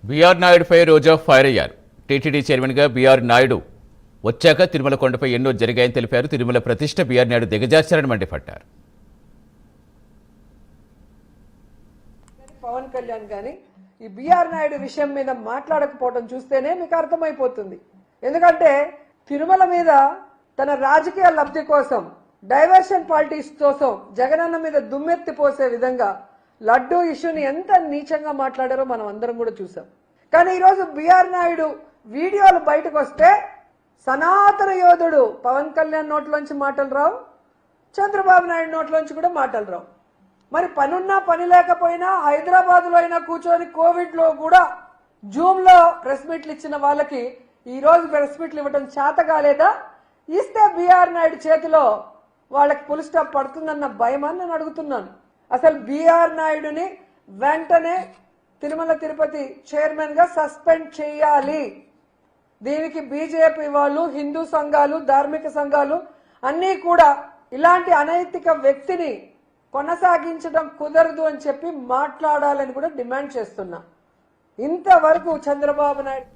BR నాయుడుపై రోజా fire అయ్యారు. TTD చైర్మన్గా BR Naidu వచ్చాక తిరుమల కొండపై ఎన్నో జరిగాయని తెలిపారు. తిరుమల ప్రతిష్ట బీఆర్ నాయుడు దిగజార్చారని మండిపడ్డారు. పవన్ కళ్యాణ్ గాని ఈ బీఆర్ నాయుడు విషయం మీద మాట్లాడకపోవడం చూస్తేనే మీకు అర్థమైపోతుంది. ఎందుకంటే తిరుమల మీద తన రాజకీయ లబ్ధి కోసం, డైవర్షన్ పాలిటిక్స్ కోసం జగనన్న మీద దుమ్మెత్తి పోసే విధంగా లడ్డూ ఇష్యూని ఎంత నీచంగా మాట్లాడారో మనం అందరం కూడా చూసాం. కానీ ఈరోజు బీఆర్ నాయుడు వీడియోలు బయటకు వస్తే సనాతన యోధుడు పవన్ కళ్యాణ్ నోట్లోంచి మాటలు రావు, చంద్రబాబు నాయుడు నోట్లోంచి కూడా మాటలు రావు. మరి పనున్నా పని లేకపోయినా హైదరాబాద్లో అయినా కూర్చొని కోవిడ్లో కూడా జూమ్లో ప్రెస్ మీట్లు ఇచ్చిన వాళ్ళకి ఈ రోజు ప్రెస్ మీట్లు ఇవ్వడం చేత కాలేదా? ఇస్తే బీఆర్ నాయుడు చేతిలో వాళ్ళకి ఫుల్ స్టాప్ పడుతుందన్న భయమని నేను అడుగుతున్నాను. అసలు బీఆర్ నాయుడుని వెంటనే తిరుమల తిరుపతి చైర్మన్ గా సస్పెండ్ చేయాలి. దీనికి బీజేపీ వాళ్ళు, హిందూ సంఘాలు, ధార్మిక సంఘాలు అన్నీ కూడా ఇలాంటి అనైతిక వ్యక్తిని కొనసాగించడం కుదరదు అని చెప్పి మాట్లాడాలని కూడా డిమాండ్ చేస్తున్నా. ఇంతవరకు చంద్రబాబు నాయుడు